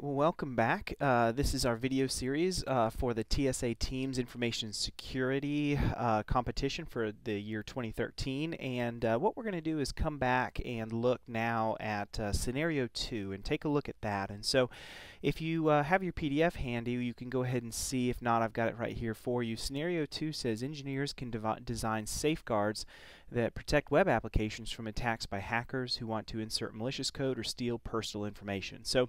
Alright, well, welcome back. This is our video series for the TSA Teams Information Security competition for the year 2013, and what we're going to do is come back and look now at scenario 2 and take a look at that. And so if you have your PDF handy, you can go ahead and see. If not, I've got it right here for you. Scenario 2 says engineers can design safeguards that protect web applications from attacks by hackers who want to insert malicious code or steal personal information. So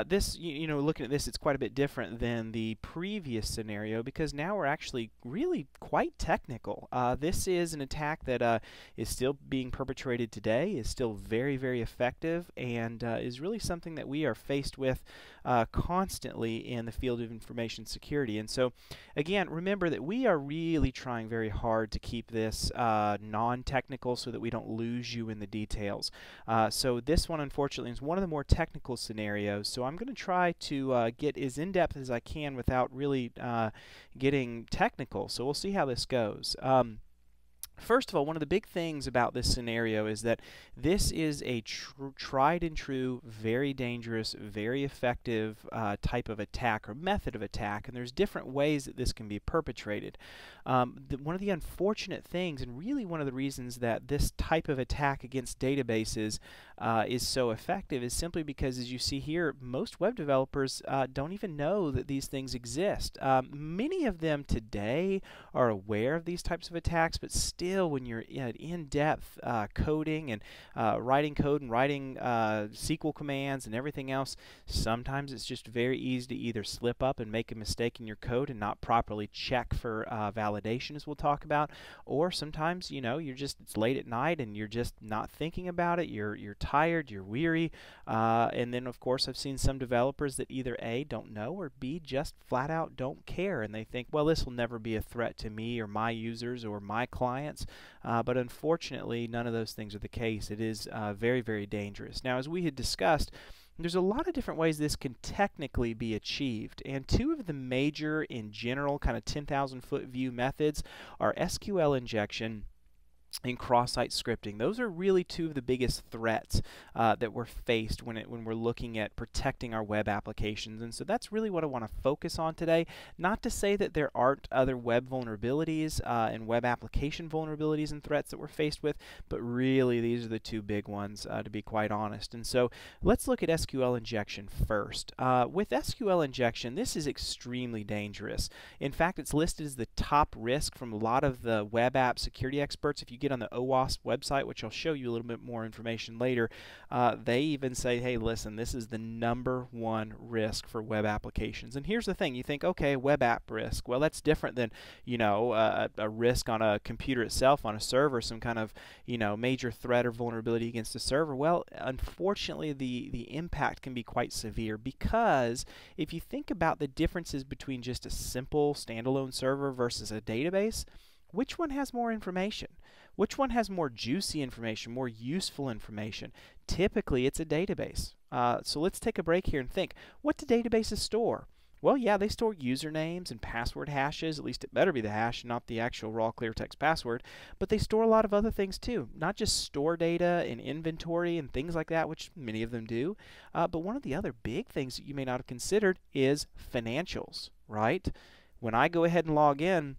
this, looking at this, it's quite a bit different than the previous scenario because now we're actually really quite technical. This is an attack that is still being perpetrated today, is still very, very effective, and is really something that we are faced with constantly in the field of information security. And so, again, remember that we are really trying very hard to keep this non-technical so that we don't lose you in the details. So this one, unfortunately, is one of the more technical scenarios. So I'm going to try to get as in-depth as I can without really getting technical. So we'll see how this goes. First of all, one of the big things about this scenario is that this is a tried and true, very dangerous, very effective type of attack or method of attack, and there's different ways that this can be perpetrated. One of the unfortunate things, and really one of the reasons that this type of attack against databases is so effective, is simply because, as you see here, most web developers don't even know that these things exist. Many of them today are aware of these types of attacks, but still, when you're in-depth coding and writing code and writing SQL commands and everything else, sometimes it's just very easy to either slip up and make a mistake in your code and not properly check for validation, as we'll talk about, or sometimes, it's late at night and you're just not thinking about it, you're tired, you're weary, and then of course I've seen some developers that either A, don't know, or B, just flat out don't care, and they think, well, this will never be a threat to me or my users or my clients. But unfortunately, none of those things are the case. It is very, very dangerous. Now, as we had discussed, there's a lot of different ways this can technically be achieved, and two of the major, in general, kind of 10,000-foot view methods are SQL injection and Crosssite Scripting. Those are really two of the biggest threats that we're faced when we're looking at protecting our web applications. And so that's really what I want to focus on today. Not to say that there aren't other web vulnerabilities and web application vulnerabilities and threats that we're faced with, but really these are the two big ones, to be quite honest. And so let's look at SQL injection first. With SQL injection, this is extremely dangerous. In fact, it's listed as the top risk from a lot of the web app security experts. If you get on the OWASP website, which I'll show you a little bit more information later, they even say, hey, listen, this is the #1 risk for web applications. And here's the thing, you think, okay, web app risk, well, that's different than, a risk on a computer itself, on a server, some kind of, major threat or vulnerability against a server. Well, unfortunately, the impact can be quite severe, because if you think about the differences between just a simple standalone server versus a database, which one has more information? Which one has more juicy information, more useful information? Typically, it's a database. So let's take a break here and think, what do databases store? Well, yeah, they store usernames and password hashes. At least it better be the hash, not the actual raw clear text password. But they store a lot of other things too. Not just store data and inventory and things like that, which many of them do. But one of the other big things that you may not have considered is financials, right? When I go ahead and log in,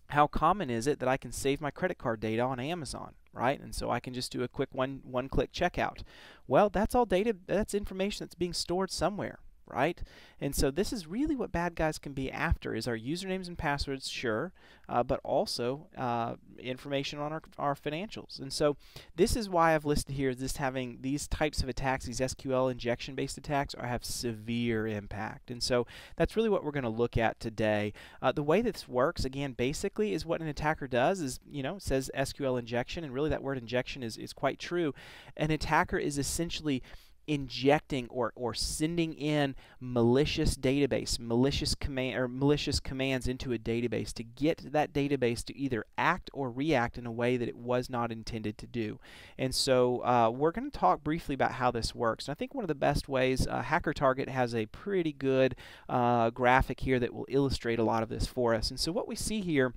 how common is it that I can save my credit card data on Amazon, right? And so I can just do a quick one-click checkout. Well, that's all data, that's information that's being stored somewhere, right? And so this is really what bad guys can be after, is our usernames and passwords, sure, but also information on our financials. And so this is why I've listed here this having these types of attacks, these SQL injection based attacks, have severe impact. And so that's really what we're going to look at today. The way this works, again, basically is what an attacker does is, it says SQL injection, and really that word injection is quite true. An attacker is essentially injecting or sending in malicious commands into a database to get that database to either act or react in a way that it was not intended to do. And so we're going to talk briefly about how this works. And I think one of the best ways, Hacker Target has a pretty good graphic here that will illustrate a lot of this for us. And so what we see here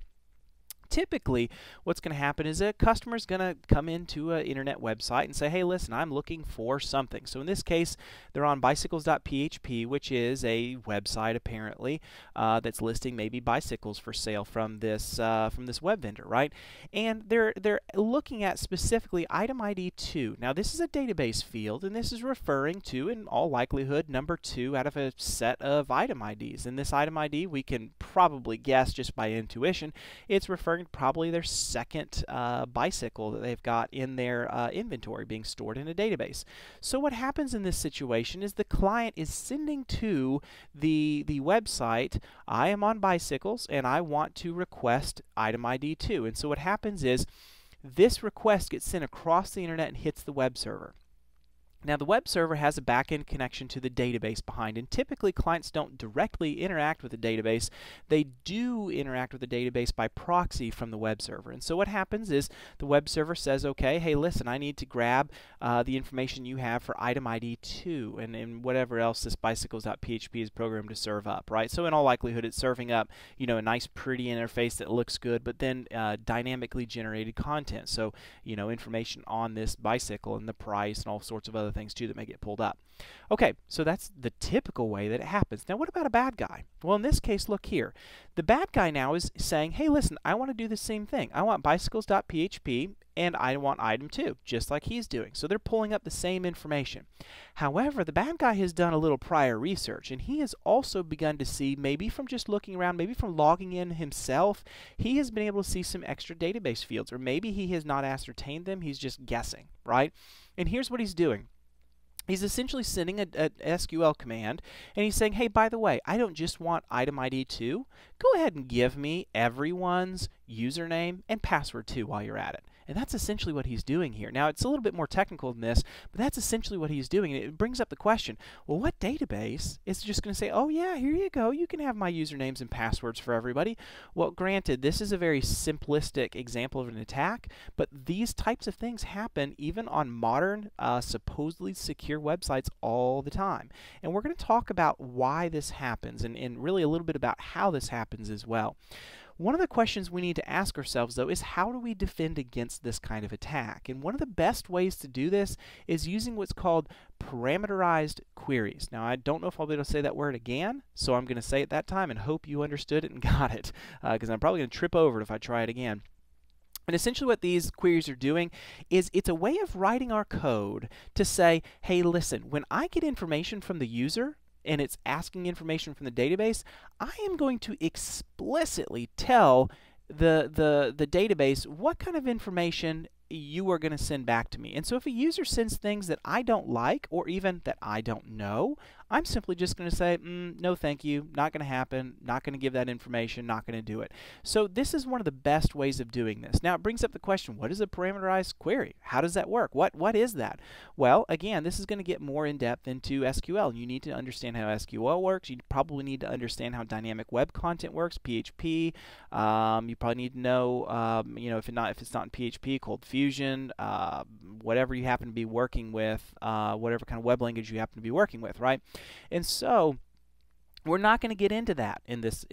typically what's going to happen is a customer is going to come into an internet website and say, hey, listen, I'm looking for something. So in this case, they're on bicycles.php, which is a website apparently that's listing maybe bicycles for sale from this web vendor, right? And they're looking at specifically item ID 2. Now this is a database field, and this is referring to, in all likelihood, number 2 out of a set of item IDs. And this item ID, we can probably guess just by intuition, it's referring to probably their second bicycle that they've got in their inventory being stored in a database. So what happens in this situation is the client is sending to the website, I am on bicycles and I want to request item ID 2. And so what happens is this request gets sent across the internet and hits the web server. Now the web server has a back-end connection to the database behind, and typically clients don't directly interact with the database. They do interact with the database by proxy from the web server. And so what happens is the web server says, okay, hey listen, I need to grab the information you have for item ID 2 and whatever else this bicycles.php is programmed to serve up, right? So in all likelihood it's serving up, you know, a nice pretty interface that looks good, but then dynamically generated content. So, you know, information on this bicycle and the price and all sorts of other things too that may get pulled up. Okay, so that's the typical way that it happens. Now what about a bad guy? Well, in this case, look here. The bad guy now is saying, hey listen, I want to do the same thing. I want bicycles.php and I want item 2, just like he's doing. So they're pulling up the same information. However, the bad guy has done a little prior research, and he has also begun to see, maybe from just looking around, maybe from logging in himself, he has been able to see some extra database fields, or maybe he has not ascertained them, he's just guessing, right? And here's what he's doing. He's essentially sending an SQL command, and he's saying, hey, by the way, I don't just want item ID 2. Go ahead and give me everyone's username and password too while you're at it. And that's essentially what he's doing here. Now, it's a little bit more technical than this, but that's essentially what he's doing. And it brings up the question, well, what database is just going to say, oh, yeah, here you go. You can have my usernames and passwords for everybody. Well, granted, this is a very simplistic example of an attack, but these types of things happen even on modern, supposedly secure websites all the time. And we're going to talk about why this happens and really a little bit about how this happens as well. One of the questions we need to ask ourselves, though, is how do we defend against this kind of attack? And one of the best ways to do this is using what's called parameterized queries. Now, I don't know if I'll be able to say that word again, so I'm going to say it that time and hope you understood it and got it, because I'm probably going to trip over it if I try it again. And essentially what these queries are doing is it's a way of writing our code to say, hey, listen, when I get information from the user, and it's asking information from the database, I am going to explicitly tell the database what kind of information you are going to send back to me. And so if a user sends things that I don't like or even that I don't know, I'm simply just going to say, no thank you, not going to happen, not going to give that information, not going to do it. So this is one of the best ways of doing this. Now it brings up the question, what is a parameterized query? How does that work? What is that? Well, again, this is going to get more in depth into SQL. You need to understand how SQL works. You probably need to understand how dynamic web content works, PHP. You probably need to know, you know, if it's not in PHP, Cold Fusion, whatever you happen to be working with, whatever kind of web language you happen to be working with, right? And so we're not going to get into that in this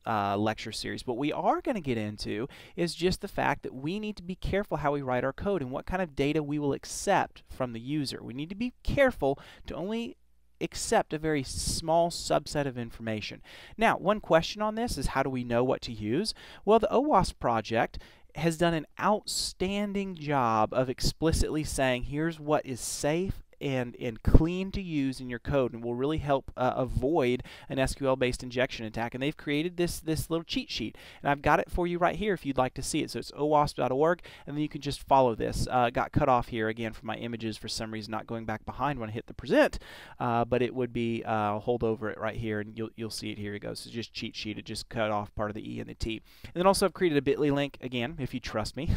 lecture series. What we are going to get into is just the fact that we need to be careful how we write our code and what kind of data we will accept from the user. We need to be careful to only accept a very small subset of information. Now, one question on this is how do we know what to use? Well, the OWASP project has done an outstanding job of explicitly saying here's what is safe and clean to use in your code and will really help avoid an SQL-based injection attack. And they've created this little cheat sheet, and I've got it for you right here if you'd like to see it. So it's owasp.org, and then you can just follow this. Got cut off here again from my images for some reason, not going back behind when I hit the present, but it would be hold over it right here, and you'll see it. Here it goes. So just cheat sheet. It just cut off part of the E and the T. And then also I've created a bit.ly link again, if you trust me,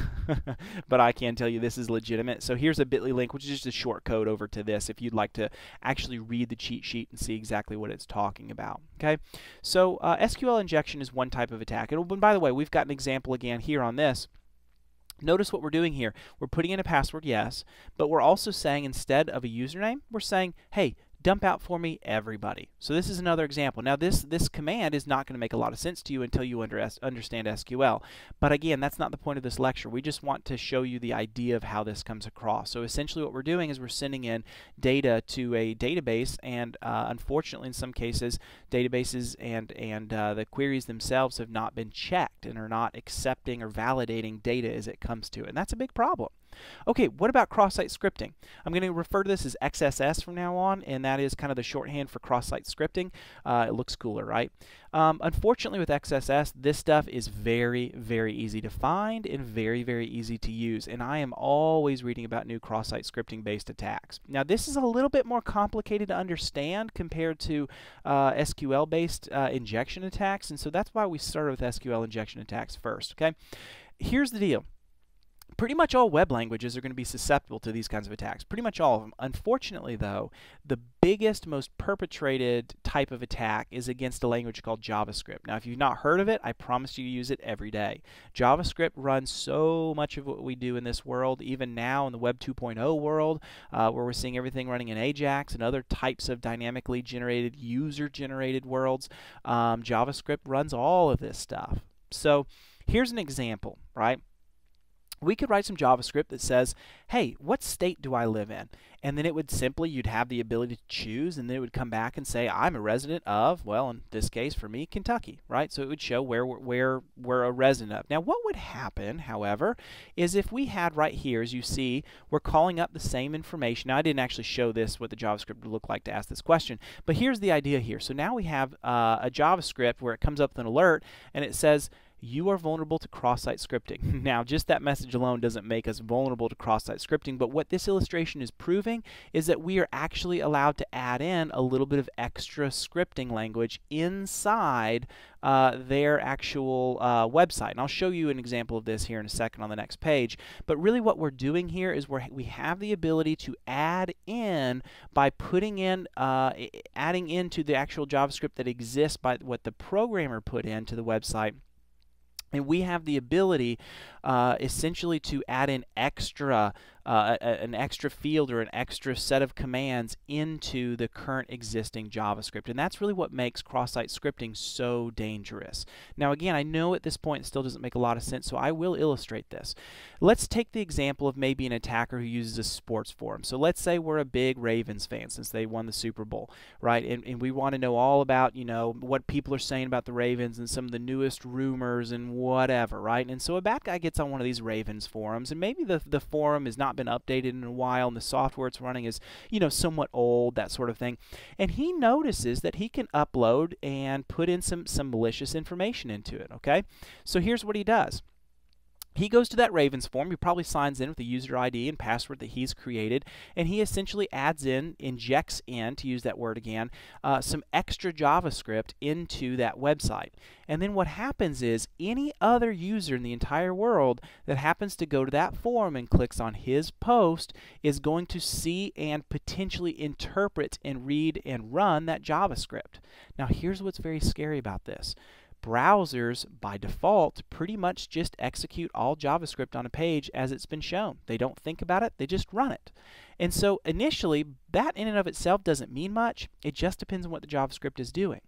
but I can tell you this is legitimate. So here's a bit.ly link, which is just a short code over to this if you'd like to actually read the cheat sheet and see exactly what it's talking about. Okay, so SQL injection is one type of attack. And by the way, we've got an example again here on this. Notice what we're doing here. We're putting in a password, yes, but we're also saying instead of a username, we're saying, hey, dump out for me everybody. So this is another example. Now this command is not going to make a lot of sense to you until you understand SQL. But again, that's not the point of this lecture. We just want to show you the idea of how this comes across. So essentially what we're doing is we're sending in data to a database, and unfortunately in some cases databases and the queries themselves have not been checked and are not accepting or validating data as it comes to it. And that's a big problem. Okay, what about cross-site scripting? I'm going to refer to this as XSS from now on, and that is kind of the shorthand for cross-site scripting. It looks cooler, right? Unfortunately with XSS, this stuff is very, very easy to find and very, very easy to use, and I am always reading about new cross-site scripting based attacks. Now this is a little bit more complicated to understand compared to SQL based injection attacks, and so that's why we started with SQL injection attacks first. Okay, here's the deal. Pretty much all web languages are going to be susceptible to these kinds of attacks. Pretty much all of them. Unfortunately, though, the biggest, most perpetrated type of attack is against a language called JavaScript. Now, if you've not heard of it, I promise you use it every day. JavaScript runs so much of what we do in this world, even now in the Web 2.0 world, where we're seeing everything running in Ajax and other types of dynamically generated, user-generated worlds. JavaScript runs all of this stuff. So here's an example, right? We could write some JavaScript that says, hey, what state do I live in? And then it would simply, you'd have the ability to choose, and then it would come back and say, I'm a resident of, well, in this case for me, Kentucky, right? So it would show where we're a resident of. Now what would happen, however, is if we had right here, as you see, we're calling up the same information. Now I didn't actually show this, what the JavaScript would look like to ask this question, but here's the idea here. So now we have a JavaScript where it comes up with an alert, and it says, you are vulnerable to cross-site scripting. Now, just that message alone doesn't make us vulnerable to cross-site scripting, but what this illustration is proving is that we are actually allowed to add in a little bit of extra scripting language inside their actual website. And I'll show you an example of this here in a second on the next page. But really what we're doing here is we have the ability to add in by putting in, adding into the actual JavaScript that exists by what the programmer put into the website. And we have the ability essentially to add in an extra field or an extra set of commands into the current existing JavaScript. And that's really what makes cross-site scripting so dangerous. Now again, I know at this point it still doesn't make a lot of sense, so I will illustrate this. Let's take the example of maybe an attacker who uses a sports forum. So let's say we're a big Ravens fan since they won the Super Bowl, right? And we want to know all about, you know, what people are saying about the Ravens and some of the newest rumors and whatever, right? And so a bad guy gets on one of these Ravens forums, and maybe the forum has not been updated in a while, and the software it's running is, you know, somewhat old, that sort of thing. And he notices that he can upload and put in some malicious information into it, okay? So here's what he does. He goes to that Ravens form, he probably signs in with the user ID and password that he's created, and he essentially adds in, injects in, to use that word again, some extra JavaScript into that website. And then what happens is any other user in the entire world that happens to go to that forum and clicks on his post is going to see and potentially interpret and read and run that JavaScript. Now here's what's very scary about this. Browsers, by default, pretty much just execute all JavaScript on a page as it's been shown. They don't think about it, they just run it. And so initially, that in and of itself doesn't mean much. It just depends on what the JavaScript is doing.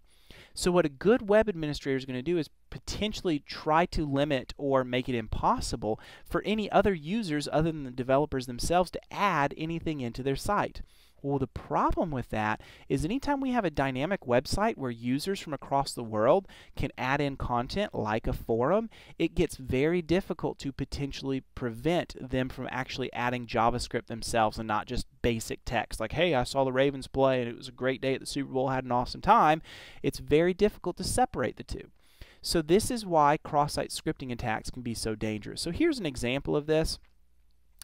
So what a good web administrator is going to do is potentially try to limit or make it impossible for any other users other than the developers themselves to add anything into their site. Well, the problem with that is anytime we have a dynamic website where users from across the world can add in content like a forum, it gets very difficult to potentially prevent them from actually adding JavaScript themselves and not just basic text like, hey, I saw the Ravens play and it was a great day at the Super Bowl, had an awesome time. It's very difficult to separate the two. So this is why cross-site scripting attacks can be so dangerous. So here's an example of this.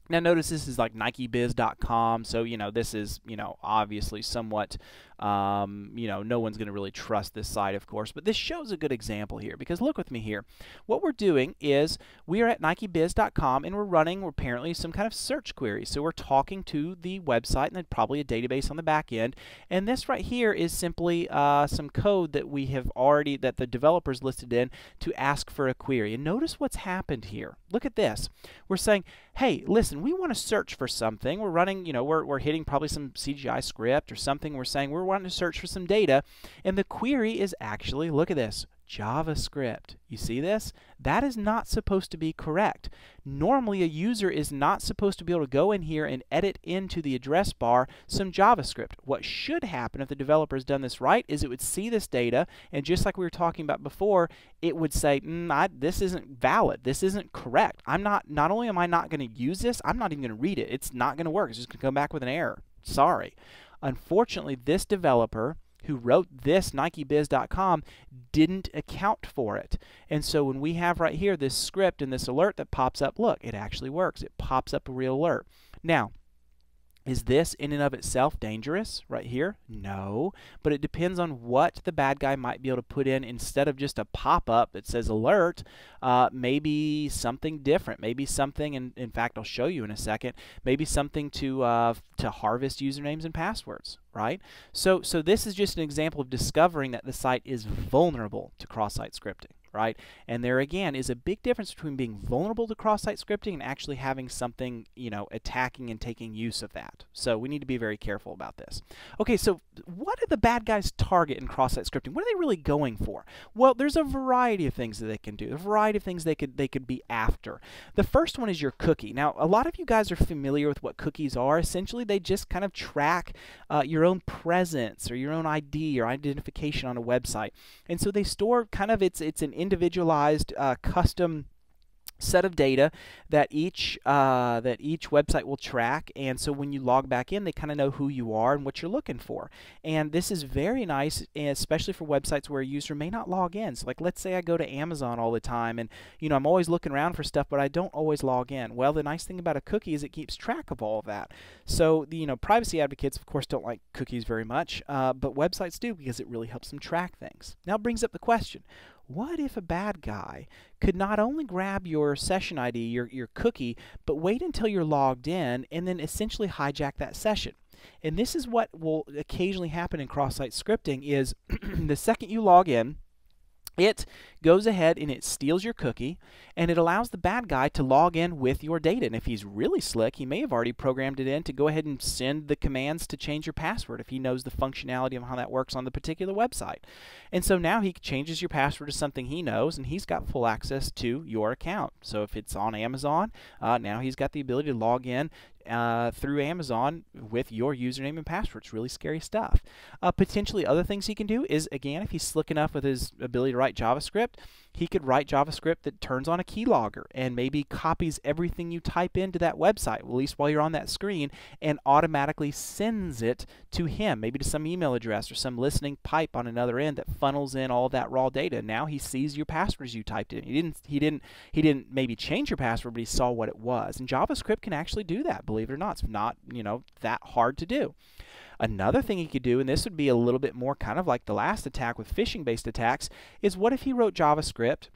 Now notice this is like NikeBiz.com, so you know this is, you know, obviously somewhat, you know, no one's going to really trust this site, of course, but this shows a good example here because look with me here. What we're doing is we are at NikeBiz.com and we're running apparently some kind of search query. So we're talking to the website and then probably a database on the back end, and this right here is simply some code that we have already, that the developers listed in to ask for a query. And notice what's happened here. Look at this. We're saying, hey, listen, listen, we want to search for something. We're running, you know, we're hitting probably some CGI script or something. We're saying we're wanting to search for some data, and the query is actually, look at this, JavaScript. You see this? That is not supposed to be correct. Normally, a user is not supposed to be able to go in here and edit into the address bar some JavaScript. What should happen if the developer has done this right is it would see this data, and just like we were talking about before, it would say, this isn't valid. This isn't correct. Not only am I not going to use this, I'm not even going to read it. It's not going to work. It's just going to come back with an error. Sorry. Unfortunately, this developer who wrote this NikeBiz.com didn't account for it. And so when we have right here this script and this alert that pops up, look, it actually works. It pops up a real alert. Now, is this in and of itself dangerous right here? No, but it depends on what the bad guy might be able to put in instead of just a pop-up that says alert, maybe something different, maybe something, and in fact I'll show you in a second, maybe something to harvest usernames and passwords, right? So this is just an example of discovering that the site is vulnerable to cross-site scripting. Right? And there again is a big difference between being vulnerable to cross-site scripting and actually having something, you know, attacking and taking use of that. So we need to be very careful about this. Okay, so what do the bad guys target in cross-site scripting? What are they really going for? Well, there's a variety of things that they can do, a variety of things they could be after. The first one is your cookie. Now, a lot of you guys are familiar with what cookies are. Essentially, they just kind of track your own presence or your own ID or identification on a website. And so they store kind of, it's an individualized custom set of data that each website will track, and so when you log back in, they kind of know who you are and what you're looking for. And this is very nice, especially for websites where a user may not log in. So like, let's say I go to Amazon all the time, and you know, I'm always looking around for stuff, but I don't always log in. Well, the nice thing about a cookie is it keeps track of all of that. So you know, privacy advocates of course don't like cookies very much, but websites do, because it really helps them track things. Now it brings up the question, what if a bad guy could not only grab your session ID, your cookie, but wait until you're logged in and then essentially hijack that session? And this is what will occasionally happen in cross-site scripting is the second you log in, it goes ahead and it steals your cookie, and it allows the bad guy to log in with your data. And if he's really slick, he may have already programmed it in to go ahead and send the commands to change your password if he knows the functionality of how that works on the particular website. And so now he changes your password to something he knows, and he's got full access to your account. So if it's on Amazon, now he's got the ability to log in through Amazon with your username and password. It's really scary stuff. Potentially other things he can do is, again, if he's slick enough with his ability to write JavaScript, he could write JavaScript that turns on a keylogger and maybe copies everything you type into that website, at least while you're on that screen, and automatically sends it to him, maybe to some email address or some listening pipe on another end that funnels in all that raw data. Now he sees your passwords you typed in. He didn't maybe change your password, but he saw what it was. And JavaScript can actually do that, believe it or not. It's not, you know, that hard to do. Another thing he could do, and this would be a little bit more kind of like the last attack with phishing-based attacks, is what if he wrote JavaScript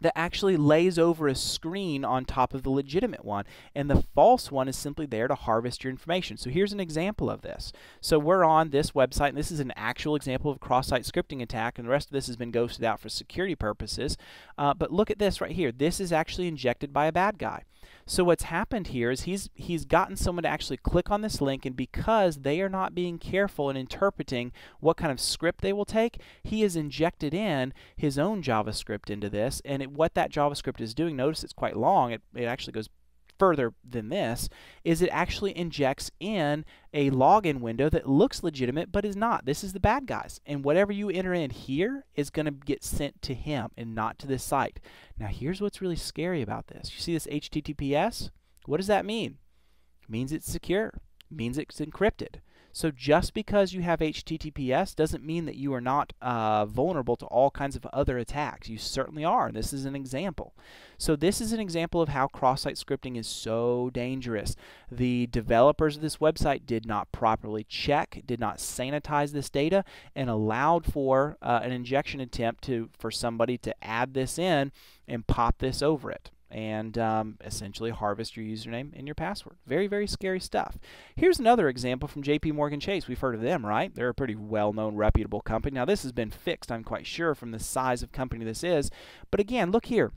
that actually lays over a screen on top of the legitimate one, and the false one is simply there to harvest your information. So here's an example of this. So we're on this website, and this is an actual example of cross-site scripting attack, and the rest of this has been ghosted out for security purposes. But look at this right here. This is actually injected by a bad guy. So what's happened here is he's gotten someone to actually click on this link, and because they are not being careful in interpreting what kind of script they will take, he has injected in his own JavaScript into this, and what that JavaScript is doing, notice it's quite long, it actually goes further than this, is it actually injects in a login window that looks legitimate but is not. This is the bad guys, and whatever you enter in here is going to get sent to him and not to this site. Now here's what's really scary about this. You see this HTTPS? What does that mean? It means it's secure. It means it's encrypted. So just because you have HTTPS doesn't mean that you are not vulnerable to all kinds of other attacks. You certainly are, and this is an example. So this is an example of how cross-site scripting is so dangerous. The developers of this website did not properly check, did not sanitize this data, and allowed for an injection attempt for somebody to add this in and pop this over it, and essentially harvest your username and your password. Very, very scary stuff. Here's another example from JPMorgan Chase. We've heard of them, right? They're a pretty well-known, reputable company. Now, this has been fixed, I'm quite sure, from the size of company this is. But again, look here.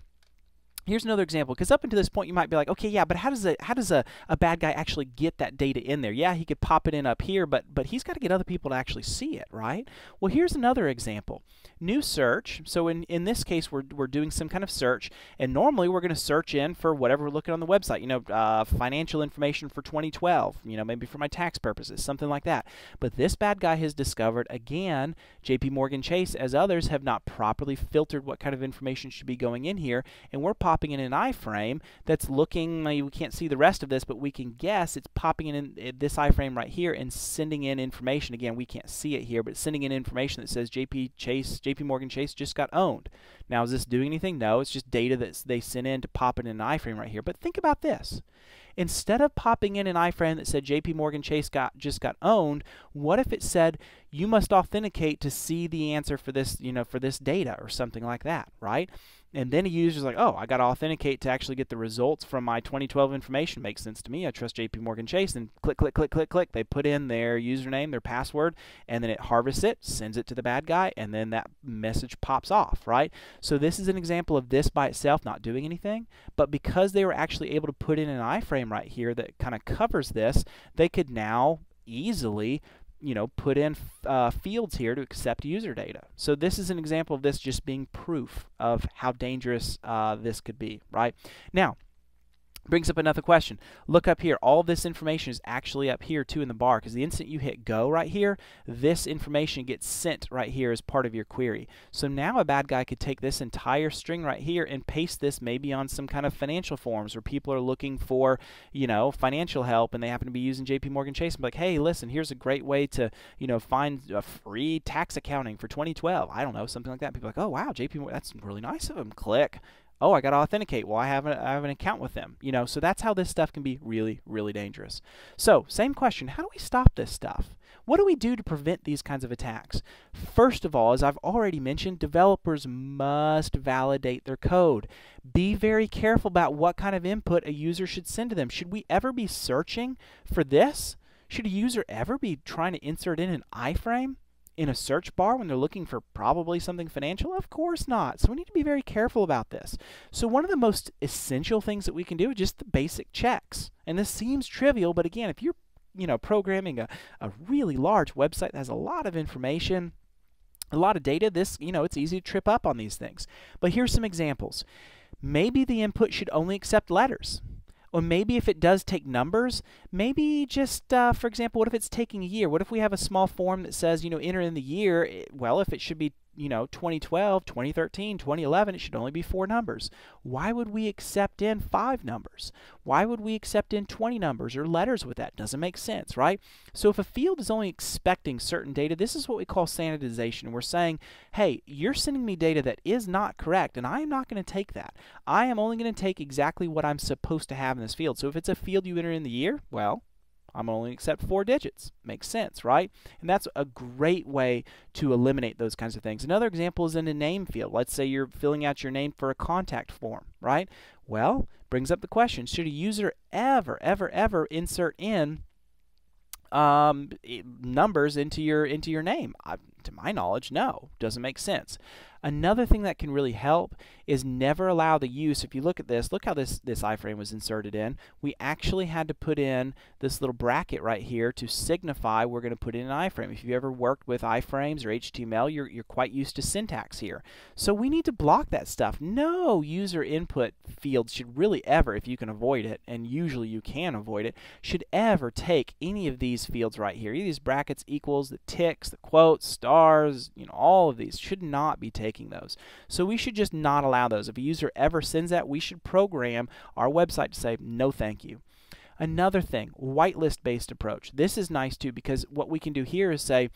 Here's another example, because up until this point you might be like, okay, yeah, but how does a bad guy actually get that data in there? Yeah, he could pop it in up here, but he's got to get other people to actually see it, right? Well, here's another example. New search. So in this case, we're doing some kind of search, and normally we're going to search in for whatever we're looking on the website. You know, financial information for 2012. You know, maybe for my tax purposes, something like that. But this bad guy has discovered again, J.P. Morgan Chase, as others, have not properly filtered what kind of information should be going in here, and we're popping in an iframe that's looking, we can't see the rest of this, but we can guess it's popping in this iframe right here and sending in information. Again, we can't see it here, but it's sending in information that says JP Morgan Chase just got owned. Now, is this doing anything? No, it's just data that they sent in to pop it in an iframe right here. But think about this. Instead of popping in an iframe that said JP Morgan Chase just got owned, what if it said you must authenticate to see the answer for this, you know, for this data or something like that, right? And then a user's like, oh, I got to authenticate to actually get the results from my 2012 information. Makes sense to me. I trust JP Morgan Chase. And click, click, click, click, click. They put in their username, their password, and then it harvests it, sends it to the bad guy, and then that message pops off, right? So this is an example of this by itself not doing anything, but because they were actually able to put in an iframe right here that kind of covers this, they could now easily, you know, put in fields here to accept user data. So this is an example of this just being proof of how dangerous this could be, right? Now, brings up another question. Look up here. All this information is actually up here too in the bar, because the instant you hit go right here, this information gets sent right here as part of your query. So now a bad guy could take this entire string right here and paste this maybe on some kind of financial forms where people are looking for, you know, financial help, and they happen to be using JP Morgan Chase, and be like, hey, listen, here's a great way to, you know, find a free tax accounting for 2012. I don't know, something like that. People are like, oh wow, JP Morgan, that's really nice of them. Click. Oh, I got to authenticate. Well, I have an account with them. You know, so that's how this stuff can be really, really dangerous. So, same question. How do we stop this stuff? What do we do to prevent these kinds of attacks? First of all, as I've already mentioned, developers must validate their code. Be very careful about what kind of input a user should send to them. Should we ever be searching for this? Should a user ever be trying to insert in an iframe in a search bar when they're looking for probably something financial? Of course not. So we need to be very careful about this. So one of the most essential things that we can do is just the basic checks. And this seems trivial, but again, if you're, you know, programming a really large website that has a lot of information, a lot of data, this, you know, it's easy to trip up on these things. But here's some examples. Maybe the input should only accept letters. Or maybe if it does take numbers, maybe just, for example, what if it's taking a year? What if we have a small form that says, you know, enter in the year? Well, if it should be, you know, 2012, 2013, 2011, it should only be 4 numbers. Why would we accept in 5 numbers? Why would we accept in 20 numbers or letters with that? Doesn't make sense, right? So if a field is only expecting certain data, this is what we call sanitization. We're saying, hey, you're sending me data that is not correct, and I am not going to take that. I am only going to take exactly what I'm supposed to have in this field. So if it's a field you enter in the year, well, I'm only accept 4 digits. Makes sense, right? And that's a great way to eliminate those kinds of things. Another example is in a name field. Let's say you're filling out your name for a contact form, right? Well, brings up the question, should a user ever insert in numbers into your name? To my knowledge, no. Doesn't make sense. Another thing that can really help is never allow the use. If you look at this, look how this iframe was inserted in. We actually had to put in this little bracket right here to signify we're going to put in an iframe. If you've ever worked with iframes or HTML, you're quite used to syntax here. So we need to block that stuff. No user input field should really ever, if you can avoid it, and usually you can avoid it, should ever take any of these fields right here. These brackets, equals, the ticks, the quotes, stars, you know, all of these should not be taking those. So we should just not allow those. If a user ever sends that, we should program our website to say, no thank you. Another thing, whitelist based approach. This is nice too, because what we can do here is say,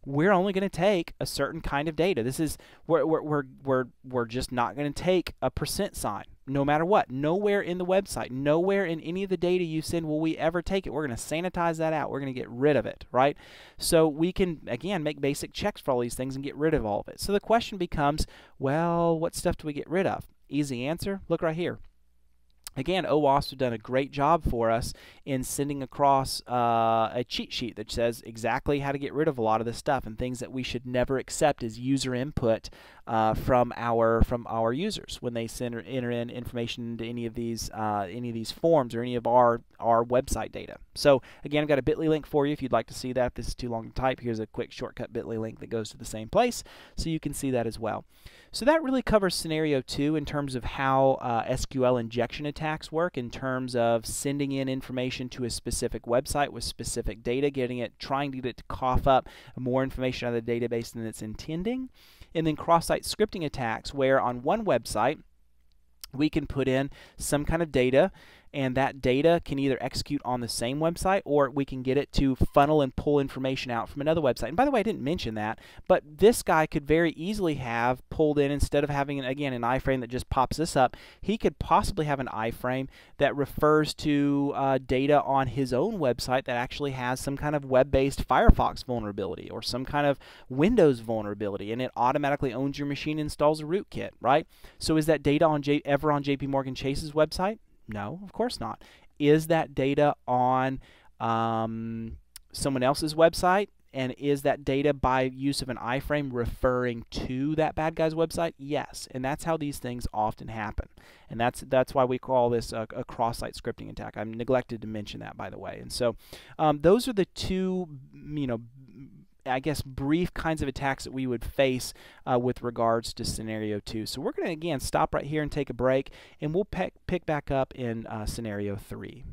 we're only going to take a certain kind of data. This is, we're just not going to take a % sign, no matter what. Nowhere in the website, nowhere in any of the data you send will we ever take it. We're going to sanitize that out. We're going to get rid of it, right? So we can, again, make basic checks for all these things and get rid of all of it. So the question becomes, well, what stuff do we get rid of? Easy answer, look right here. Again, OWASP have done a great job for us in sending across a cheat sheet that says exactly how to get rid of a lot of this stuff, and things that we should never accept as user input from our users when they enter in information into any of these forms or any of our website data. So again, I've got a bit.ly link for you if you'd like to see that. If this is too long to type, here's a quick shortcut bit.ly link that goes to the same place, so you can see that as well. So that really covers scenario 2 in terms of how SQL injection attacks work, in terms of sending in information to a specific website with specific data, trying to get it to cough up more information out of the database than it's intending. And then cross-site scripting attacks, where on one website we can put in some kind of data, and that data can either execute on the same website, or we can get it to funnel and pull information out from another website. And by the way, I didn't mention that, but this guy could very easily have pulled in, instead of having, again, an iframe that just pops this up, he could possibly have an iframe that refers to data on his own website that actually has some kind of web-based Firefox vulnerability or some kind of Windows vulnerability, and it automatically owns your machine, installs a rootkit, right? So is that data ever on JP Morgan Chase's website? No, of course not. Is that data on someone else's website? And is that data, by use of an iframe, referring to that bad guy's website? Yes, and that's how these things often happen. And that's why we call this a cross-site scripting attack. I neglected to mention that, by the way. And so those are the two, I guess, brief kinds of attacks that we would face with regards to scenario 2. So we're going to, again, stop right here and take a break, and we'll pick back up in scenario 3.